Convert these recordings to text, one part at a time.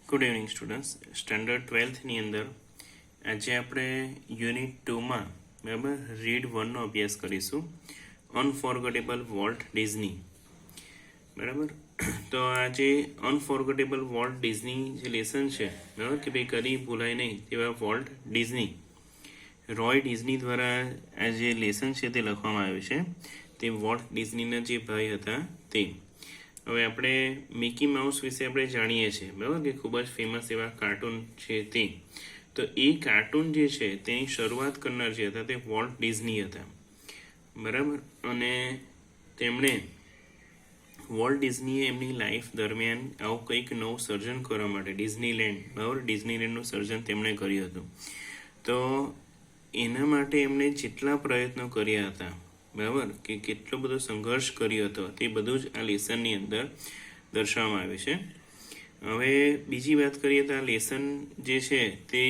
Good evening students. Standard 12થની અંદર આજે આપણે યુનિટ 2માં બરાબર રીડ 1નો અભ્યાસ કરીશું. અનફોરગેટેબલ વોલ્ટ ડિઝની. બરાબર, તો આજે અનફોરગેટેબલ વોલ્ટ ડિઝની જે લેસન છે બરાબર કે ભાઈ કદી ભૂલાય નહીં તેવા વોલ્ટ ડિઝની, રોય ડિઝની દ્વારા આ જે લેસન છે તે લખવામાં આવ્યું છે. તે વોલ્ટ ડિઝનીના જે ભાઈ હતા તે. હવે આપણે મિકી માઉસ વિશે આપણે જાણીએ છીએ બરાબર કે ખૂબ જ ફેમસ એવા કાર્ટૂન છે તે. તો એ કાર્ટૂન જે છે તેની શરૂઆત કરનાર જે હતા તે વોલ્ટ ડિઝની હતા બરાબર. અને તેમણે વોલ્ટ ડિઝનીએ એમની લાઈફ દરમિયાન આવું કંઈક નવું સર્જન કરવા માટે ડિઝનીલેન્ડ બરાબર ડિઝનીલેન્ડનું સર્જન તેમણે કર્યું હતું. તો એના માટે એમણે જેટલા પ્રયત્નો કર્યા હતા બરાબર કે કેટલો બધો સંઘર્ષ કર્યો હતો તે બધું જ આ લેસનની અંદર દર્શાવવામાં આવ્યું છે. હવે બીજી વાત કરીએ તો આ લેસન જે છે તે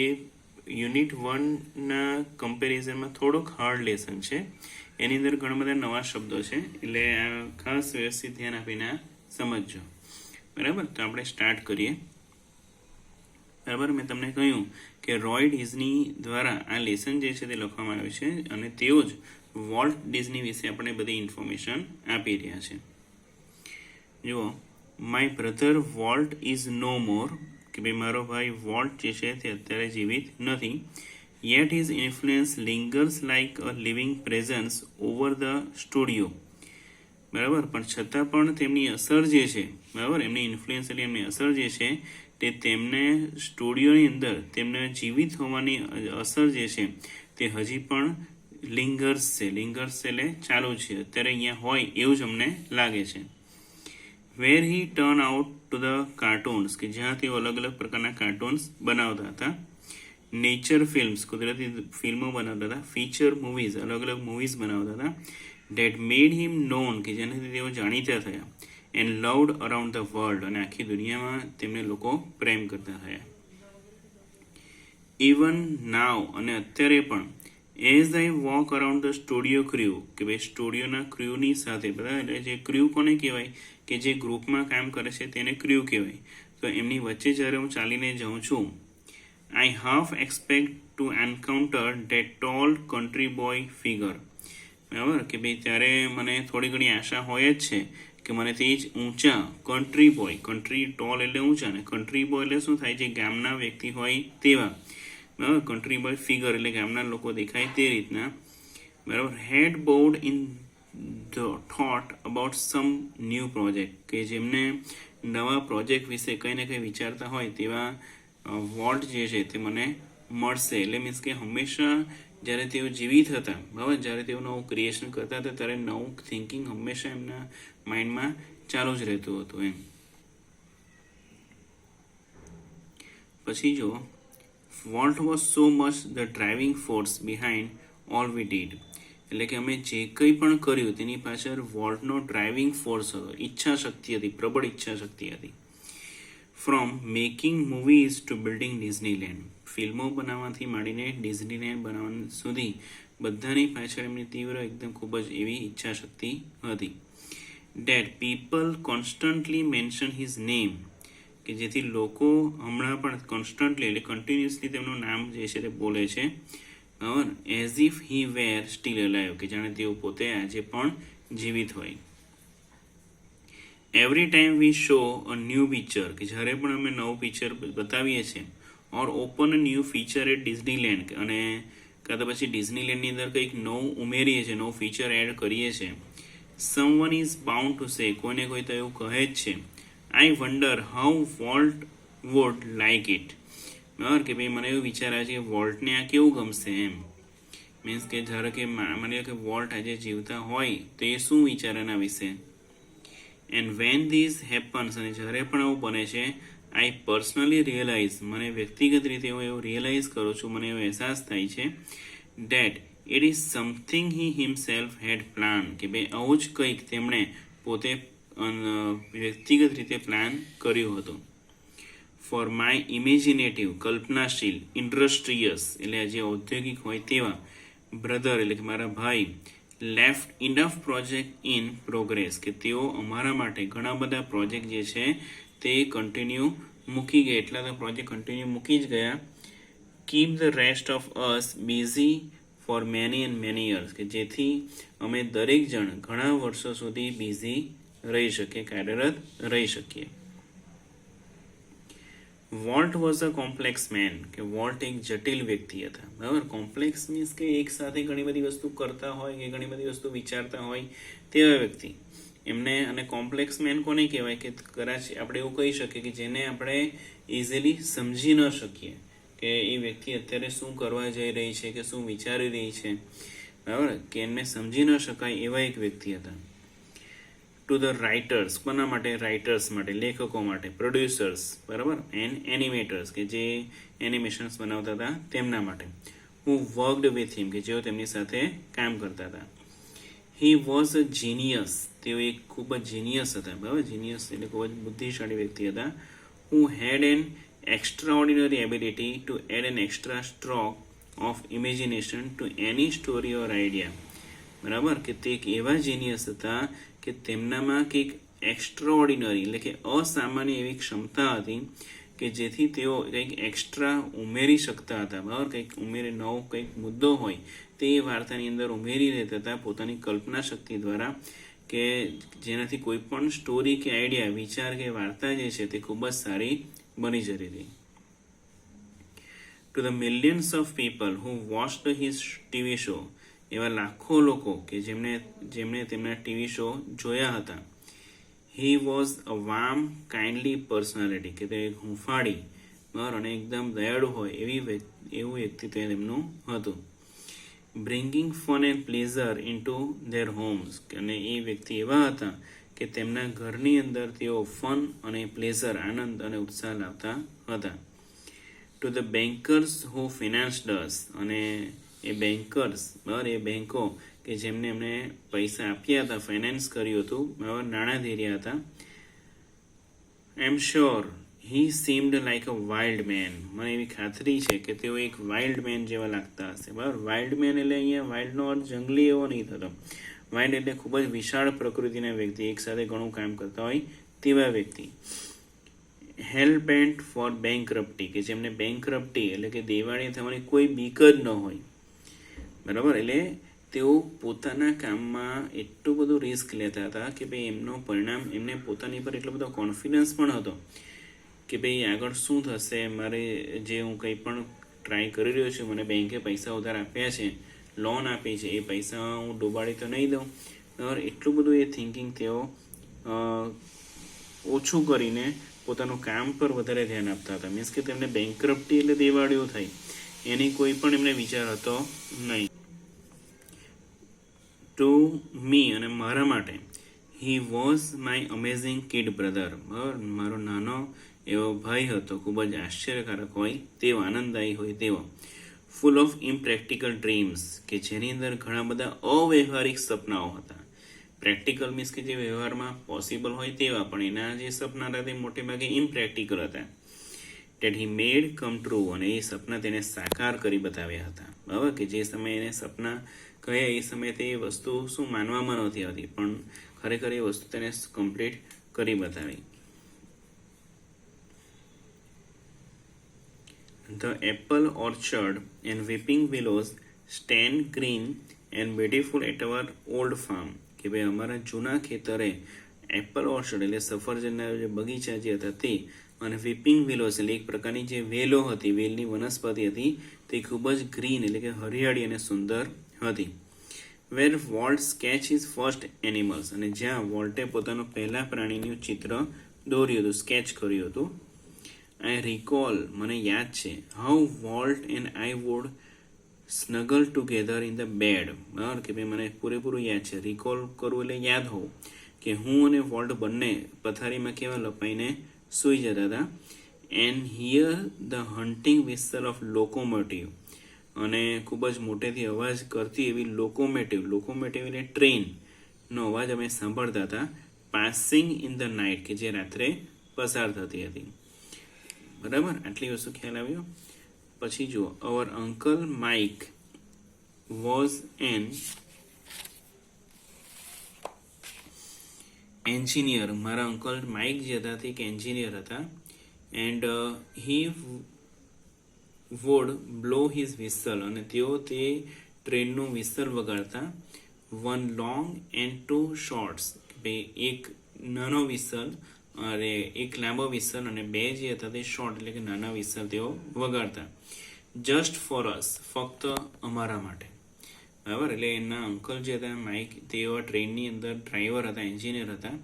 યુનિટ 1ના કમ્પેરિઝનમાં થોડોક હાર્ડ લેસન છે. એની અંદર ઘણા બધા નવા શબ્દો છે, એટલે આ ખાસ વ્યવસ્થિત ધ્યાન આપીને સમજજો બરાબર. તો આપણે સ્ટાર્ટ કરીએ બરાબર. મેં તમને કહ્યું કે રોય ડિઝની દ્વારા આ લેસન જે છે તે લખવામાં આવ્યું છે અને તેઓ જ વોલ્ટ ડિઝની વિશે આપણે બધી ઇન્ફોર્મેશન આપી રહ્યા છે. જુઓ, my brother Walt is no more, કે ભાઈ મારો ભાઈ વોલ્ટ જે છે તે અત્યારે જીવિત નથી. Yet his influence lingers like a living presence over the studio. બરાબર, પણ છતાં પણ તેમની અસર જે છે બરાબર, એમની ઇન્ફ્લુઅન્સ એટલે એમની અસર જે છે તે તેમને સ્ટુડિયોની અંદર તેમને જીવિત હોવાની અસર જે છે તે હજી પણ લિંગર્સ છે. લિંગર્સ એટલે ચાલુ છે, અત્યારે અહીંયા હોય એવું જ અમને લાગે છે. Where he turn out to the cartoons, કે જ્યાં તેઓ અલગ અલગ પ્રકારના કાર્ટૂન્સ બનાવતા હતા. નેચર ફિલ્મ્સ, કુદરતી ફિલ્મો બનાવતા હતા. ફીચર મૂવીઝ, અલગ અલગ મૂવીઝ બનાવતા હતા. ડેટ મેડ હિમ નોન, કે જેનાથી તેઓ જાણીતા થયા. And loved around the world, અને આખી દુનિયામાં તેમને લોકો પ્રેમ કરતા થયા. ઇવન નાવ, અને અત્યારે પણ as I walk around the studio crew, કે ભાઈ સ્ટુડિયોના ક્રૂની સાથે બધા, એટલે જે ક્રૂ કોને કહેવાય કે જે ગ્રુપમાં કામ કરે છે તેને ક્રૂ કહેવાય. તો એમની વચ્ચે જ્યારે હું ચાલીને જાઉં છું, I half expect to encounter that tall country boy figure. બરાબર, કે ભાઈ ત્યારે મને થોડી ઘણી આશા હોય જ છે કે મને તે જ ઊંચા કન્ટ્રી બોય, કન્ટ્રી ટોલ એટલે ઊંચા ને કન્ટ્રી બોય એટલે શું થાય, જે ગામના વ્યક્તિ હોય તેવા બરાબર. કન્ટ્રી બોય ફિગર એટલે ગામના લોકો દેખાય તે રીતના બરાબર. Head board in the thought about some new project, કે જેમને નવા પ્રોજેક્ટ વિશે કંઈ ને કંઈ વિચારતા હોય તેવા વોલ્ટ જે છે તે મને મળશે. એટલે મીન્સ કે હંમેશા જ્યારે તેઓ જીવિત હતા બરાબર, જ્યારે તેઓ નવું ક્રિએશન કરતા હતા ત્યારે નવું થિંકિંગ હંમેશા એમના માઇન્ડમાં ચાલુ જ રહેતું હતું એમ. પછી જો volt was so much the driving force behind all we did, એટલે કે અમે જે કંઈ પણ કર્યું તેની પાછળ વોલ્ટનો ડ્રાઇવિંગ ફોર્સ હતો, ઈચ્છા શક્તિ હતી, પ્રબળ ઈચ્છા શક્તિ હતી. From making movies to building Disneyland, ફિલ્મો બનાવવાથી માંડીને ડિઝનીલેન્ડ બનાવવા સુધી બધાની પાછળ એમની તીવ્ર એકદમ ખૂબ જ એવી ઈચ્છા શક્તિ હતી. That people constantly mention his name, કે જેથી લોકો હમણાં પણ કોન્સ્ટન્ટલી એટલે કન્ટિન્યુઅસલી તેમનું નામ જે છે તે બોલે છે બરાબર. As if he were still alive, કે જાણે તેઓ પોતે આજે પણ જીવિત હોય. Every time we show a new picture, કે જ્યારે પણ અમે નવું પિક્ચર બતાવીએ છીએ, or open a new feature at Disneyland, અને કાં તો પછી ડિઝનીલેન્ડની અંદર કંઈક નવું ઉમેરીએ છીએ, નવું ફીચર એડ કરીએ છીએ. Someone is bound to say, કોઈને કોઈ તો એવું કહે જ છે, I wonder how Walt would like it. બરાબર, કે ભાઈ મને એવું વિચાર આવે છે કે વોલ્ટને આ કેવું ગમશે એમ. મીન્સ કે ધારો કે માની લો કે વોલ્ટ આજે જીવતા હોય તો એ શું વિચારે એના વિશે. એન્ડ વેન ધીઝ હેપન્સ, અને જ્યારે પણ આવું બને છે, આઈ પર્સનલી રિયલાઇઝ, મને વ્યક્તિગત રીતે હું એવું રિયલાઇઝ કરું છું, મને એવો અહેસાસ થાય છે that it is something he himself had planned, કે ભાઈ આવું જ કંઈક તેમણે પોતે વ્યક્તિગત રીતે પ્લાન કર્યું હતું. ફોર માય ઇમેજિનેટિવ, કલ્પનાશીલ, ઇન્ડસ્ટ્રીયસ એટલે જે ઔદ્યોગિક હોય તેવા બ્રધર એટલે કે મારા ભાઈ left enough project in progress, કે તેઓ અમારા માટે ઘણા બધા પ્રોજેક્ટ જે છે તે કન્ટિન્યુ મૂકી ગયા, એટલા તો પ્રોજેક્ટ કન્ટિન્યુ મૂકી જ ગયા. Keep the rest of us busy for many and many years, કે જેથી અમે દરેક જણ ઘણા વર્ષો સુધી બિઝી રહી શકીએ, કાર્યરત રહી શકીએ. Walt was a complex man, કે વોલ્ટ એક જટિલ વ્યક્તિ હતા. બરાબર, કોમ્પ્લેક્સ મીન્સ કે એક સાથે ઘણી બધી વસ્તુ કરતા હોય કે ઘણી બધી વસ્તુ વિચારતા હોય તેવા વ્યક્તિ એમને. અને કોમ્પ્લેક્સ મેન કોને કહેવાય, કે કદાચ આપણે એવું કહી શકીએ કે જેને આપણે ઇઝીલી સમજી ન શકીએ કે એ વ્યક્તિ અત્યારે શું કરવા જઈ રહી છે કે શું વિચારી રહી છે. બરાબર, કે એમને સમજી ન શકાય એવા એક વ્યક્તિ હતા. ટુ ધ રાઇટર્સ, કોના માટે? રાઇટર્સ માટે, લેખકો માટે. પ્રોડ્યુસર્સ, બરાબર, એન્ડ એનિમેટર્સ, કે જે એનિમેશન્સ બનાવતા હતા તેમના માટે. હુ વર્કડ વિથ હિમ, કે જેઓ તેમની સાથે કામ કરતા હતા. હી વોઝ અ જીનિયસ, તેઓ એક ખૂબ જ જીનિયસ હતા. બરાબર, જીનિયસ એટલે ખૂબ જ બુદ્ધિશાળી વ્યક્તિ હતા. Who had an extraordinary ability to add an extra stroke of imagination to any story or idea. બરાબર, કે તે એક એવા જીનિયસ હતા કે તેમનામાં કંઈક એક્સ્ટ્રાઓર્ડિનરી એટલે કે અસામાન્ય એવી ક્ષમતા હતી કે જેથી તેઓ કંઈક એક્સ્ટ્રા ઉમેરી શકતા હતા. બરાબર, કંઈક નવો કંઈક મુદ્દો હોય તે વાર્તાની અંદર ઉમેરી લેતા હતા પોતાની કલ્પના શક્તિ દ્વારા, કે જેનાથી કોઈ પણ સ્ટોરી કે આઈડિયા, વિચાર કે વાર્તા જે છે તે ખૂબ જ સારી બની જતી હતી. To the millions of people who watched his TV show, એવા લાખો લોકો કે જેમણે તેમના ટીવી શો જોયા હતા. He was a warm kindly personality, કે તે હુંફાળી બરાબર અને એકદમ દયાળુ હોય એવું વ્યક્તિત્વ તેમનું હતું. Bringing fun and pleasure into their homes, અને એ વ્યક્તિ એવા હતા કે તેમના ઘરની અંદર તેઓ ફન અને પ્લેઝર, આનંદ અને ઉત્સાહ લાવતા હતા. ટુ ધ બેન્કર્સ હુ ફિનાન્સ્ડ અસ, અને એ બેન્કર્સ, બરાબર, એ બેન્કો કે જેમને એમને પૈસા આપ્યા હતા, ફાઇનાન્સ કર્યું હતું, બરાબર, નાણાં ધીર્યા હતા. I am sure he seemed like a wild man, મને એવી ખાતરી છે કે તેઓ એક વાઇલ્ડ મેન જેવા લાગતા હશે. બરાબર, વાઇલ્ડ મેન એટલે અહીંયા વાઇલ્ડનો અર્થ જંગલી એવો નહીં થતો. વાઇલ્ડ એટલે ખૂબ જ વિશાળ પ્રકૃતિના વ્યક્તિ, એક સાથે ઘણું કામ કરતા હોય તેવા વ્યક્તિ. હેલ બેન્ટ ફોર બેન્કરપ્ટી, કે જેમને બેન્કરપ્ટી એટલે કે દેવાળી થવાની કોઈ બીક જ ન હોય. બરાબર, એટલે તેઓ પોતાના કામમાં એટલું બધું રિસ્ક લેતા હતા કે ભાઈ એમનો પરિણામ, એમને પોતાની પર એટલો બધો કોન્ફિડન્સ પણ હતો કે ભાઈ આગળ શું થશે, મારે જે હું કંઈ પણ ટ્રાય કરી રહ્યો છું, મને બેંકે પૈસા ઉધાર આપ્યા છે, લોન આપી છે, એ પૈસા હું ડૂબાડી તો નહીં દઉં. બરાબર, એટલું બધું એ થિંકિંગ તેઓ ઓછું કરીને પોતાનું કામ પર વધારે ધ્યાન આપતા હતા. મીન્સ કે તેમને બેન્કરપ્ટી એટલે દેવાળીઓ થાય એની કોઈ પણ એમને વિચાર હતો નહીં. ટુ મી, અને મારા માટે, he was my amazing kid brother, બરાબર, મારો નાનો એવો ભાઈ હતો, ખૂબ જ આશ્ચર્યકારક હોય તેવો, આનંદદાયી હોય તેવો. ફૂલ ઓફ ઇમ્પ્રેક્ટિકલ ડ્રીમ્સ, કે જેની અંદર ઘણા બધા અવ્યવહારિક સપનાઓ હતા. પ્રેક્ટિકલ મીન્સ કે જે વ્યવહારમાં પોસિબલ હોય તેવા, પણ એના જે સપના હતા તે મોટે ભાગે ઇમ્પ્રેક્ટિકલ હતા. ડેટ હી મેડ કમ ટ્રુ, અને એ સપના તેને સાકાર કરી બતાવ્યા હતા. બરાબર, કે જે સમયે એને સપના કહ્યા એ સમયે તે વસ્તુ શું માનવામાં નહોતી આવતી, પણ ખરેખર એ વસ્તુ તેને કમ્પ્લીટ કરી બતાવી. The apple orchard and weeping willows stand green and beautiful at our old farm, કે ભાઈ અમારા જૂના ખેતરે એપલ ઓર્ચર્ડ એટલે સફરજનના જે બગીચા જે હતા તે, અને વીપિંગ વિલોઝ એટલે એક પ્રકારની જે વેલો હતી, વેલની વનસ્પતિ હતી, તે ખૂબ જ ગ્રીન એટલે કે હરિયાળી અને સુંદર હતી. Where Walt sketch his first animals, અને જ્યાં વોલ્ટે પોતાનું પહેલા પ્રાણીનું ચિત્ર દોર્યું હતું, સ્કેચ કર્યું હતું. આઈ રિકોલ, મને યાદ છે, how Walt and I would snuggle together in the bed, બરાબર, કે ભાઈ મને પૂરેપૂરું યાદ છે. રિકોલ કરવું એટલે યાદ હોવું, કે હું અને વોલ્ટ બંને પથારીમાં કેવા લપાઈને સૂઈ જતા હતા. And here the hunting whistle of locomotive, અને ખૂબ જ મોટેથી અવાજ કરતી એવી લોકોમોટિવ એટલે ટ્રેનનો અવાજ અમે સાંભળતા હતા. પાસિંગ ઇન ધ નાઇટ, કે જે રાત્રે પસાર થતી હતી. બરાબર, આટલી વસ્તુ ખ્યાલ આવ્યો. પછી જુઓ, our uncle Mike was an engineer, મારા અંકલ માઇક જે હતા તે એક એન્જિનિયર હતા. And he would blow his whistle, અને તેઓ તે ટ્રેનનું વિસલ વગાડતા. One long and two shorts, એક નાનો વિસલ અને એક લાંબો વિસલ, અને બે જે હતા તે શોર્ટ એટલે કે નાના વિસલ તેઓ વગાડતા. જસ્ટ ફોર અસ, ફક્ત અમારા માટે. બરાબર, એટલે એના અંકલ જે હતા માઇક, તેઓ ટ્રેનની અંદર ડ્રાઈવર હતા, એન્જિનિયર હતા.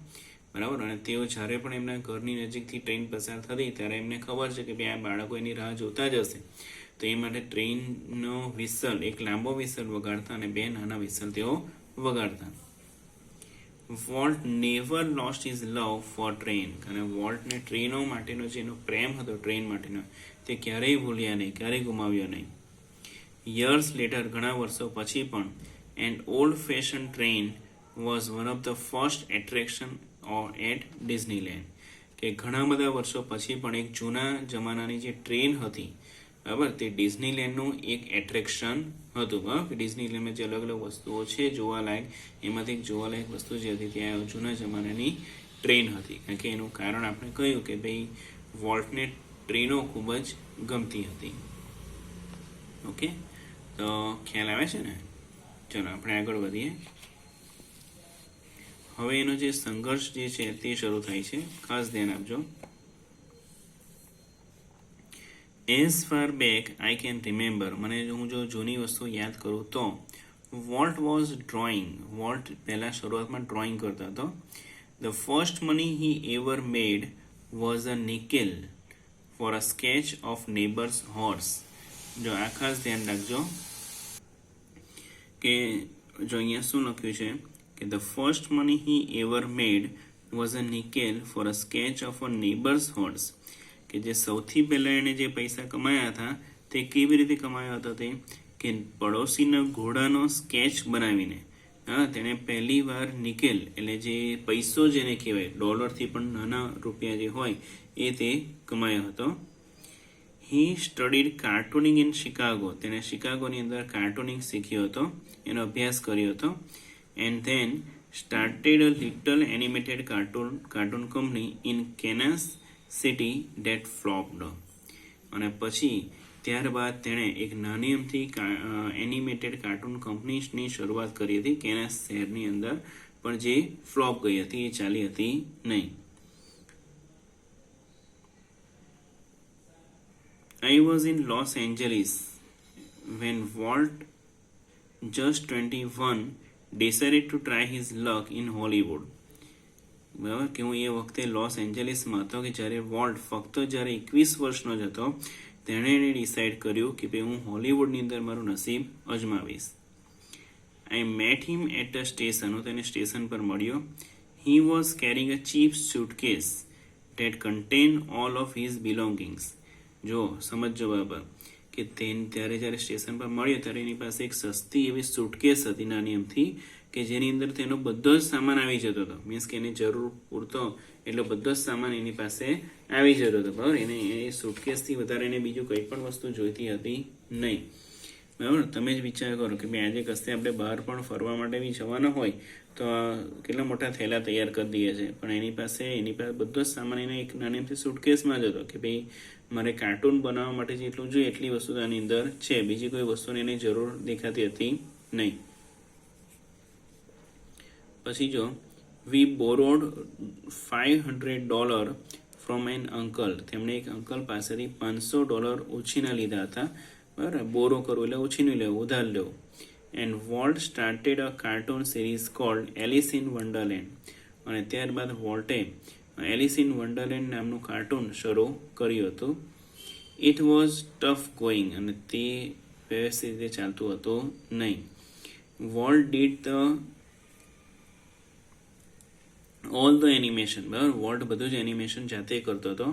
બરાબર, અને તેઓ જ્યારે પણ એમના ઘરની નજીકથી ટ્રેન પસાર થતી ત્યારે એમને ખબર છે કે ભાઈ આ બાળકો એની રાહ જોતા જ હશે, તો એ માટે ટ્રેનનો વિસલ, એક લાંબો વિસલ વગાડતા અને બે નાના વિસલ તેઓ વગાડતા. વોલ્ટ નેવર લોસ્ટ હિઝ લવ ફોર ટ્રેન, અને વોલ્ટને ટ્રેનો માટેનો જે એનો પ્રેમ હતો ટ્રેન માટેનો, તે ક્યારેય ભૂલ્યા નહીં, ક્યારેય ગુમાવ્યો નહીં. યર્સ લેટર, ઘણા વર્ષો પછી પણ, and old fashion train was one of the first attraction at Disneyland, કે ઘણા બધા વર્ષો પછી પણ એક જૂના જમાનાની જે ટ્રેન હતી, બરાબર, તે ડિઝનીલેન્ડનું એક એટ્રેક્શન હતું. બરાબર, કે ડિઝનીલેન્ડમાં જે અલગ અલગ વસ્તુઓ છે જોવાલાયક, એમાંથી એક જોવાલાયક વસ્તુ જે હતી ત્યાં જૂના જમાનાની ટ્રેન હતી. કારણ કે એનું કારણ આપણે કહ્યું કે ભાઈ વોલ્ટને ટ્રેનો ખૂબ જ ગમતી હતી. ઓકે, તો ખ્યાલ આવે છે ને? ચલો આપણે આગળ વધીએ. હવે એનો જે સંઘર્ષ જે છે તે શરૂ થાય છે, ખાસ ધ્યાન આપજો. As far back I can remember, મને હું જો જૂની વસ્તુ યાદ કરું તો, વોલ્ટ વોઝ ડ્રોઈંગ, વોલ્ટ પહેલાં શરૂઆતમાં ડ્રોઈંગ કરતો હતો. The first money he ever made was a nickel for a sketch of neighbours horse. જો આ ખાસ ધ્યાન રાખજો કે જો અહીંયા શું લખ્યું છે કે the first money he ever made was a nickel for a sketch of a neighbours horse, કે જે સૌથી પહેલાં એણે જે પૈસા કમાયા હતા તે કેવી રીતે કમાયા હતા, તે કે પડોશીના ઘોડાનો સ્કેચ બનાવીને. હા, તેણે પહેલી વાર નિકેલ એટલે જે પૈસો જેને કહેવાય, ડોલરથી પણ નાના રૂપિયા જે હોય એ તે કમાયો હતો. હી સ્ટડીડ કાર્ટૂનિંગ ઇન શિકાગો, તેણે શિકાગોની અંદર કાર્ટૂનિંગ શીખ્યો હતો, એનો અભ્યાસ કર્યો હતો. And then started a little animated cartoon company in Kansas City that flopped, અને પછી ત્યારબાદ તેણે એક નાની અમથી એનિમેટેડ કાર્ટૂન કંપનીની શરૂઆત કરી હતી કેનસ શહેરની અંદર, પણ જે ફ્લોપ ગઈ હતી, એ ચાલી હતી નહીં. I was in Los Angeles when Walt, just 21, decided to try his luck in Hollywood. બરાબર, કે હું એ વખતે લોસ એન્જલિસમાં હતો કે જ્યારે વોલ્ટ ફક્ત જ્યારે 21 વર્ષનો જ હતો, તેણે એને ડિસાઇડ કર્યું કે ભાઈ હું હોલિવૂડની અંદર મારું નસીબ અજમાવીશ. I met him at a station, હું તેને સ્ટેશન પર મળ્યો. He was carrying a cheap suitcase that contain all of his belongings. જો સમજો બરાબર કે ત્યારે જ્યારે સ્ટેશન પર મળ્યો ત્યારે એની પાસે એક સસ્તી એવી સુટકેસ હતી નાની એમથી, કે જેની અંદર તેનો બધો જ સામાન આવી જતો હતો. મીન્સ કે એની જરૂર પૂરતો એટલો બધો જ સામાન એની પાસે આવી જતો હતો. બરાબર, એને એ સુટકેસથી વધારે એને બીજું કંઈ પણ વસ્તુ જોઈતી હતી નહીં. બરાબર, તમે જ વિચાર કરો કે ભાઈ આજે કશે આપણે બહાર પણ ફરવા માટે બી જવાના હોય તો કેટલા મોટા થેલા તૈયાર કરી દઈએ છે, પણ એની પાસે બધો જ સામાન એને એક નાની એમથી સુટકેસમાં જ હતો કે ભાઈ મારે કાર્ટૂન બનાવવા માટે જેટલું જોઈએ એટલી વસ્તુ આની અંદર છે, બીજી કોઈ વસ્તુની એની જરૂર દેખાતી હતી નહીં. પછી જો વી બોરોડ $500 ફ્રોમ એન અંકલ, તેમણે એક અંકલ પાસેથી $500 ઉછીના લીધા હતા. બરાબર, બોરો કરવું એટલે ઉછીનું લેવું, ઉધાર લેવું. And Walt started a cartoon series called Alice in Wonderland, અને ત્યારબાદ વોલ્ટે એલિસ ઇન વન્ડરલેન્ડ નામનું કાર્ટૂન શરૂ કર્યું હતું. ઇટ વોઝ ટફ ગોઈંગ, અને તે વ્યવસ્થિત રીતે ચાલતું હતું નહીં. Volt did the all the animation, બરાબર, વોલ્ટ બધું જ એનિમેશન જાતે કરતો હતો.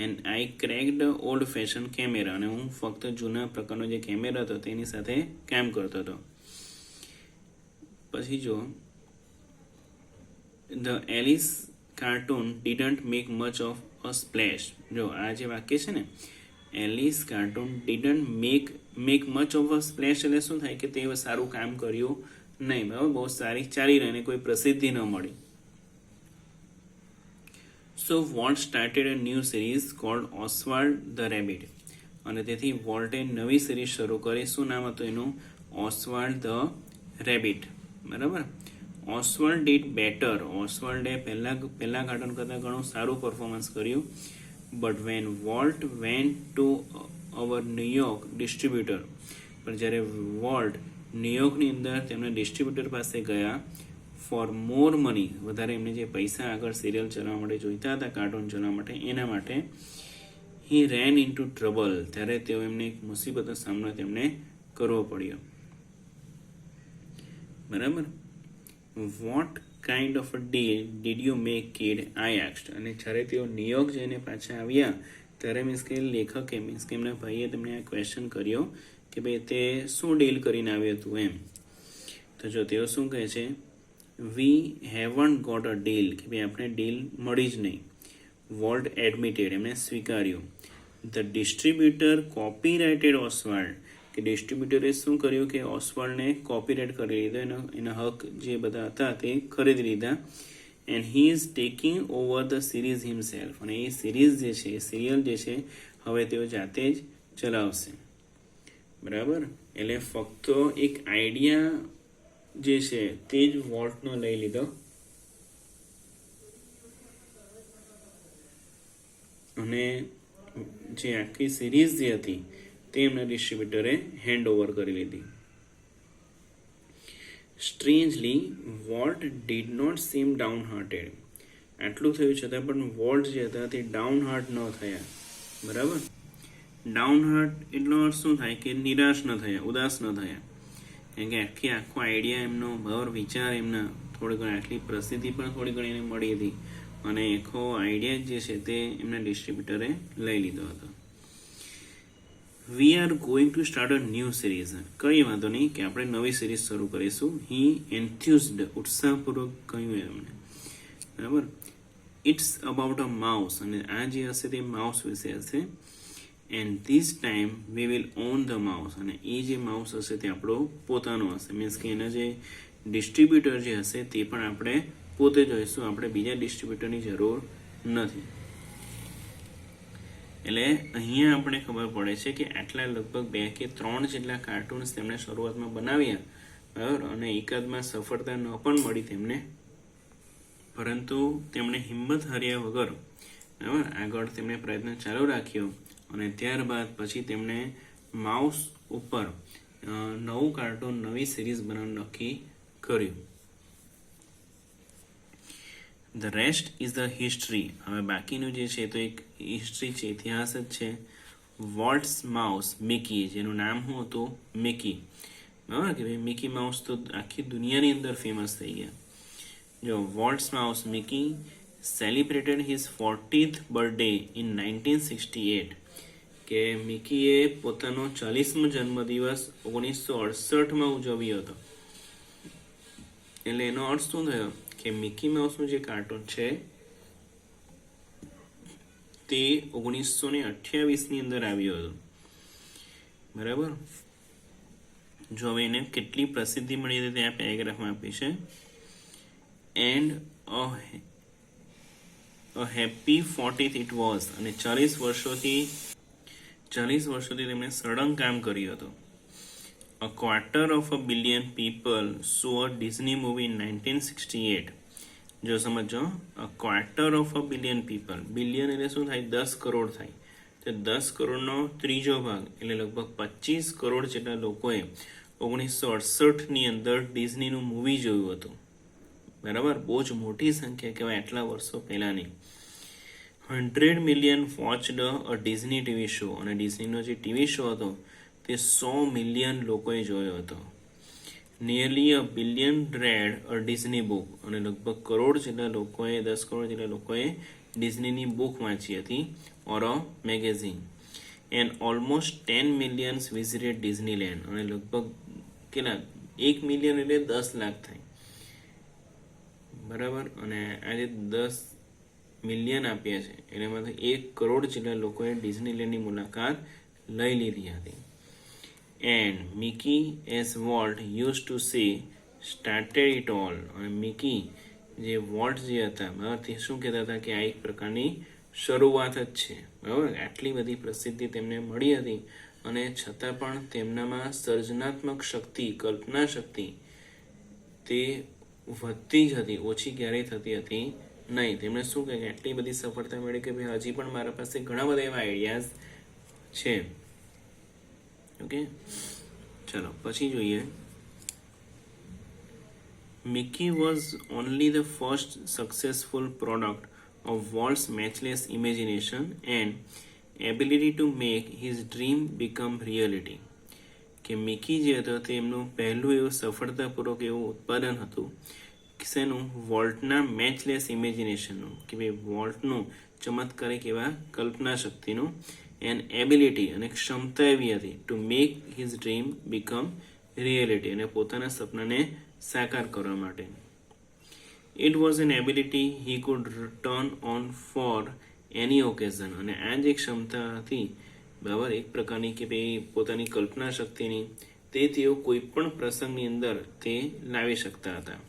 And I cracked old fashion camera, અને હું ફક્ત જૂના પ્રકારનો જે કેમેરા હતો તેની સાથે કામ કરતો હતો. પછી જો the Alice cartoon didn't make much of a splash, જો આ જે વાક્ય છે ને, Alice cartoon didn't make much of a splash, એટલે શું થાય કે તે સારું કામ કર્યું નહીં. બરાબર, બહુ સારી ચાલી રહી, કોઈ પ્રસિદ્ધિ ન મળી. So Walt started a new series called Oswald the rabbit, અને તેથી વોલ્ટે નવી સિરીઝ શરૂ કરી. શું નામ હતું એનું? ઓસ્વાલ્ડ ધ રેબિટ. બરાબર. ઓસ્વાલ્ડ ડીડ બેટર. ઓસ્વાલ્ડે પહેલા કાર્ટૂન કરતાં ઘણું સારું પરફોર્મન્સ કર્યું. But when volt went to our New York distributor, પણ જ્યારે વોલ્ટ ન્યુયોર્કની અંદર તેમના ડિસ્ટ્રીબ્યુટર પાસે ગયા ફોર મોર મની, વધારે એમને જે પૈસા આગળ સિરિયલ ચલાવવા માટે જોઈતા હતા, કાર્ટૂન ચલાવવા માટે, એના માટે હી રેન ઇન ટુ ટ્રબલ, ત્યારે તેઓ એમને એક મુસીબતનો સામનો તેમને કરવો પડ્યો. બરાબર. What kind of a deal did you make kid, I asked. અને જ્યારે તેઓ ન્યુયોર્ક જઈને પાછા આવ્યા ત્યારે મીન્સ કે લેખકે મીન્સ કે એમના ભાઈએ તેમને આ ક્વેશ્ચન કર્યો કે ભાઈ તે શું ડીલ કરીને આવ્યું હતું એમ. તો જો તેઓ શું કહે છે, વી હેવન્ટ ગોટ અ ડીલ, કે ભાઈ આપણે ડીલ મળી જ નહીં. વોલ્ટ એડમિટેડ, એમણે સ્વીકાર્યું. ધ ડિસ્ટ્રીબ્યુટર કોપીરાઇટેડ ઓસ્વાલ્ડ, કે ડિસ્ટ્રીબ્યુટરે શું કર્યું કે ઓસ્વાલ્ડને કોપીરાઇટ કરી લીધો, એના હક જે બધા હતા તે ખરીદી લીધા. And he is taking over the series himself, અને એ સિરીઝ જે છે, સિરિયલ જે છે, હવે તેઓ જાતે જ ચલાવશે. બરાબર. એટલે ફક્ત એક આઈડિયા જે છે તે જ વોલ્ટનો લઈ લીધો, અને જે આખી સિરીઝ જે હતી તે એમના ડિસ્ટ્રીબ્યુટરે હેન્ડ ઓવર કરી લીધી. Strangely Walt did not seem down hearted. આટલું થયું છતાં પણ વોલ્ટ જે હતા તે ડાઉન હાર્ટ ન થયા. બરાબર. ડાઉન હાર્ટ એટલો અર્થ શું થાય કે નિરાશ ન થયા, ઉદાસ ન થયા. કેમ કે આખો આઈડિયા એમનો ભાવ વિચાર એમના થોડી ઘણી આટલી પ્રસિદ્ધિ પણ થોડી ઘણી એને મળી હતી, અને આખો આઈડિયા જે છે તે એમના ડિસ્ટ્રીબ્યુટરે લઈ લીધો હતો. We are going to start a new series. કંઈ વાંધો નહીં કે આપણે નવી સિરીઝ શરૂ કરીશું. હી એન્થ્યુઝડ, ઉત્સાહપૂર્વક કહ્યું એમને. બરાબર. ઇટ્સ અબાઉટ અ માઉસ, અને આ જે હશે તે માઉસ વિશે હશે. And this time we will on the mouse, અને એ જે માઉસ હશે તે આપણો પોતાનો હશે. મીન્સ કે એના જે ડિસ્ટ્રીબ્યુટર જે હશે તે પણ આપણે પોતે જોઈશું, આપણે બીજા ડિસ્ટ્રીબ્યુટરની જરૂર નથી. એટલે અહીંયા આપણે ખબર પડે છે કે આટલા લગભગ 2 કે 3 જેટલા કાર્ટૂન્સ તેમણે શરૂઆતમાં બનાવ્યા. બરાબર. અને એકાદમાં સફળતા ન પણ મળી તેમને, પરંતુ તેમણે હિંમત હાર્યા વગર બરાબર આગળ તેમણે પ્રયત્ન ચાલુ રાખ્યો, અને ત્યારબાદ પછી તેમણે માઉસ ઉપર નવું કાર્ટૂન, નવી સિરીઝ બનાવવાનું નક્કી કર્યું. The rest is the history. હવે બાકીનું જે છે તો એક હિસ્ટ્રી છે, ઇતિહાસ જ છે. વોલ્ટ્સ માઉસ મિકી, જેનું નામ શું હતું? મિકી. બરાબર કે ભાઈ મિકી માઉસ તો આખી દુનિયાની અંદર ફેમસ થઈ ગયા. જો Walt's mouse Mickey celebrated his 40th birthday in 1968, કે મિકીએ પોતાનો 40મો જન્મદિવસ 1968માં ઉજવ્યો હતો. એટલે એનો અર્થ શું થયો કે મિકી માઉસનું જે કાર્ટૂન છે તે 1928ની અંદર આવ્યો હતો. બરાબર. જો હવે એને કેટલી પ્રસિદ્ધિ મળી હતી તે આ પેરેગ્રાફમાં આપી છે. And a happy 40th it was, અને 40 વર્ષોથી તેમણે સળંગ કામ કર્યું હતું. A quarter of a billion people saw a Disney movie in 1968. જો સમજો, a quarter of a billion people, billion એટલે શું થાય? 10 કરોડ થાય. તો 10 કરોડનો ત્રીજો ભાગ એટલે લગભગ 25 કરોડ જેટલા લોકોએ 1968ની અંદર ડિઝનીનું મૂવી જોયું હતું. બરાબર. બહુ જ મોટી સંખ્યા કહેવાય આટલા વર્ષો પહેલાની. 100 million watched a Disney TV show, અને ડિઝનીનો જે ટીવી શો હતો તે 100 મિલિયન લોકોએ જોયો હતો. નિયરલી અ બિલિયન રેડ અ ડિઝની બુક, અને લગભગ કરોડ જેટલા લોકોએ 10 કરોડ જેટલા લોકોએ ડિઝનીની બુક વાંચી હતી, or a magazine. And almost 10 millions visited Disneyland, અને લગભગ કેટલા? 1 મિલિયન એટલે 10 લાખ થાય. બરાબર. અને આજે 10 મિલિયન આપ્યા છે એટલે એમાંથી 1 કરોડ જેટલા લોકોએ ડિઝનીલેન્ડની મુલાકાત લઈ લીધી હતી. And Mickey as volt use to say started it all, અને મિકી જે વોલ્ટ જે હતા બરાબર તે શું કહેતા હતા કે આ એક પ્રકારની શરૂઆત જ છે બરાબર. આટલી બધી પ્રસિદ્ધિ તેમને મળી હતી અને છતાં પણ તેમનામાં સર્જનાત્મક શક્તિ, કલ્પના શક્તિ તે વધતી જ હતી, ઓછી ક્યારેય થતી હતી નહીં. તેમણે શું કહે કે આટલી બધી સફળતા મળી કે ભાઈ હજી પણ મારા પાસે ઘણા બધા એવા આઈડિયાઝ છે. ઓકે, ચલો પછી જોઈએ. Mickey was only the first successful product of Walt's matchless imagination and ability to make his dream become reality. કે મિકી જે હતો તે એમનું પહેલું એવું સફળતાપૂર્વક એવું ઉત્પાદન હતું શેનું? વોલ્ટના મેચલેસ ઇમેજિનેશનનું, કે ભાઈ વોલ્ટનું ચમત્કારિક એવા કલ્પના શક્તિનું, એન્ડ એબિલિટી અને ક્ષમતા એવી હતી to make his dream become reality, અને પોતાના સપનાને સાકાર કરવા માટે. It was an ability he could turn on for any occasion, અને આ જે ક્ષમતા હતી બરાબર એક પ્રકારની કે ભાઈ પોતાની કલ્પના શક્તિની, તે તેઓ કોઈ પણ પ્રસંગની અંદર તે લાવી શકતા હતા.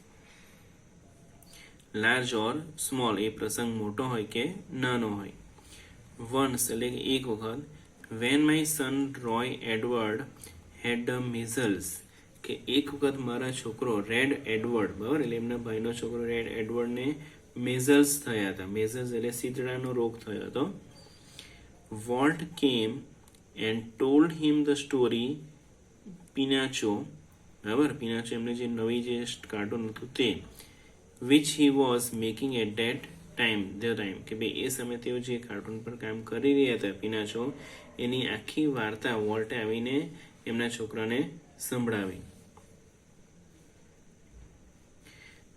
લાર્જ ઓર સ્મોલ, એ પ્રસંગ મોટો હોય કે નાનો હોય. વન્સ એટલે કે એક વખત, when my son Roy Edward had the measles, કે એક વખત મારા છોકરો રેડ એડવર્ડ બરાબર એટલે એમના ભાઈનો છોકરો રેડ એડવર્ડને મેઝલ્સ થયા હતા. મેઝલ્સ એટલે શીતળાનો રોગ થયો હતો. Walt came and told him the story Pinocchio બરાબર, પિનાચો એમને જે નવી જે કાર્ટૂન હતું તે, which he was making at that time કે ભાઈ એ સમયે તેઓ જે કાર્ટૂન પર કામ કરી રહ્યા હતા પિનાચો, એની આખી વાર્તા વોલ્ટે આવીને એમના છોકરાને સંભળાવી.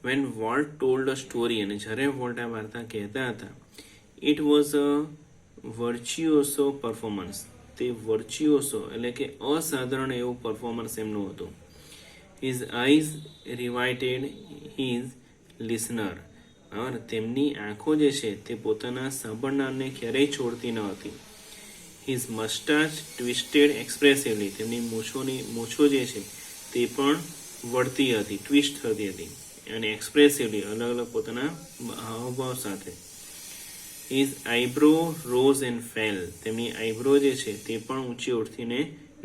When Walt told a story, અને જ્યારે વોલ્ટ આ વાર્તા કહેતા હતા, it was a virtuoso performance, તે વર્ચ્યુઓસો એટલે કે અસાધારણ એવું પરફોર્મન્સ એમનું હતું. His eyes riveted his listener, બરાબર તેમની આંખો જે છે તે પોતાના સાંભળનારને ક્યારેય છોડતી ન હતી. હિઝ મસ્ટાચ ટ્વિસ્ટેડ એક્સપ્રેસિવલી, તેમની મૂછો જે છે તે પણ વળતી હતી, ટ્વિસ્ટ થતી હતી, અને એક્સપ્રેસિવલી અલગ અલગ પોતાના હાવભાવ સાથે. His eyebrow rose and fell, તેમની આઈબ્રો જે છે તે પણ ઊંચી ઉઠીને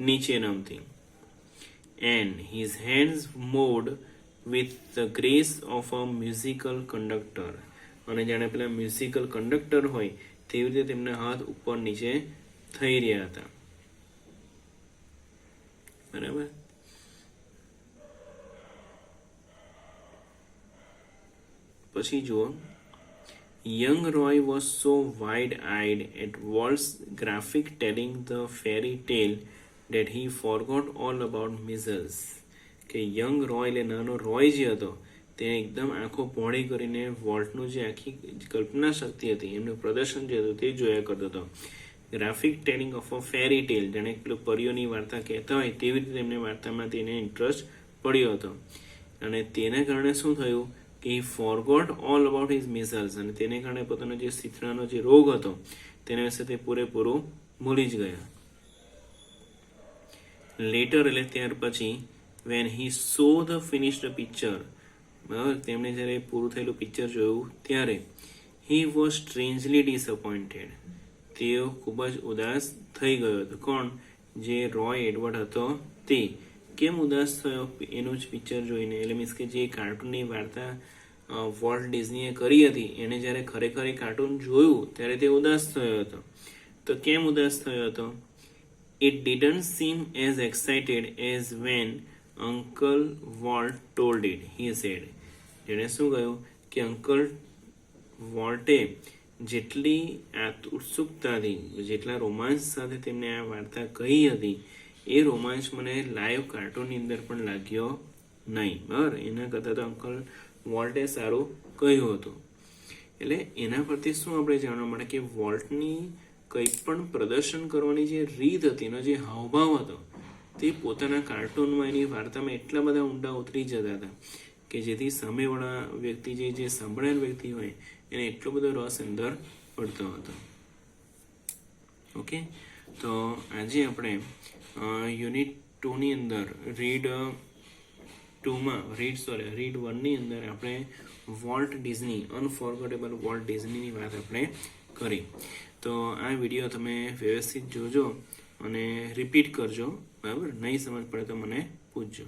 નીચે નમતી. And his hands moved with the grace of a musical conductor, અને જાણે પેલા મ્યુઝિકલ કંડક્ટર હોય તેવી રીતે તેમના હાથ ઉપર નીચે થઈ રહ્યા હતા બરાબર. પછી જુઓ, young Roy was so wide eyed at Walt's graphic telling the fairy tale that he forgot all about measles, કે યંગ રોય એટલે નાનો રોય જે હતો તે એકદમ આંખો પહોળી કરીને વોલ્ટનું જે આખી કલ્પના શક્તિ હતી એમનું પ્રદર્શન જે હતું તે જોયા કરતો હતો. ગ્રાફિક ટેલિંગ ઓફ અ ફેરી ટેલ, જાણે પેલું પરીઓની વાર્તા કહેતા હોય તેવી રીતે એમને વાર્તામાં તેને ઇન્ટરેસ્ટ પડ્યો હતો, અને તેના કારણે શું થયું કે he forgot all about his measles, અને તેને કારણે પોતાનો જે શીતળાનો જે રોગ હતો તેના વિશે તે પૂરેપૂરું ભૂલી જ ગયા. લેટર એટલે ત્યાર પછી, when he so the finished picture, બરાબર તેમણે જ્યારે પૂરું થયેલું પિક્ચર જોયું ત્યારે, હી વોઝ સ્ટ્રેન્જલી ડિસઅપોઇન્ટેડ, તેઓ ખૂબ જ ઉદાસ થઈ ગયો હતો. કોણ? જે રોય એડવર્ડ હતો તે. કેમ ઉદાસ થયો? એનું જ પિક્ચર જોઈને, એટલે મીન્સ કે જે કાર્ટૂનની વાર્તા વોલ્ટ ડિઝનીએ કરી હતી એને જ્યારે ખરેખર એ કાર્ટૂન જોયું ત્યારે તે ઉદાસ થયો હતો. તો કેમ ઉદાસ થયો હતો? It didn't seem as excited as when Uncle Walt told it, he said. જેણે શું કહ્યું કે અંકલ વોલ્ટે જેટલી ઉત્સુકતાથી, જેટલા રોમાંચ સાથે તેમને આ વાર્તા કહી હતી એ રોમાંચ મને લાઈવ કાર્ટૂનની અંદર પણ લાગ્યો નહીં. બરાબર, એના કરતાં તો અંકલ વોલ્ટે સારું કહ્યું હતું. એટલે એના પરથી શું આપણે જાણવા મળે કે વોલ્ટની કંઈ પણ પ્રદર્શન કરવાની જે રીત હતી, એનો જે હાવભાવ હતો તે પોતાના કાર્ટૂનમાં એની વાર્તામાં એટલા બધા ઊંડા ઉતરી જતા હતા કે જેથી સામેવાળા વ્યક્તિ જે સાંભળેલ વ્યક્તિ હોય એને એટલો બધો રસ અંદર પડતો હતો. ઓકે, તો આજે આપણે યુનિટ 2ની અંદર રીડ ટુમાં રીડ વનની અંદર આપણે વોલ્ટ ડિઝની અનફોરગેટેબલ વોલ્ટ ડિઝનીની વાત આપણે કરી. તો આ વિડીયો તમે વ્યવસ્થિત જોજો અને રિપીટ કરજો, બરાબર. નહીં સમજ પડે તો મને પૂછજો.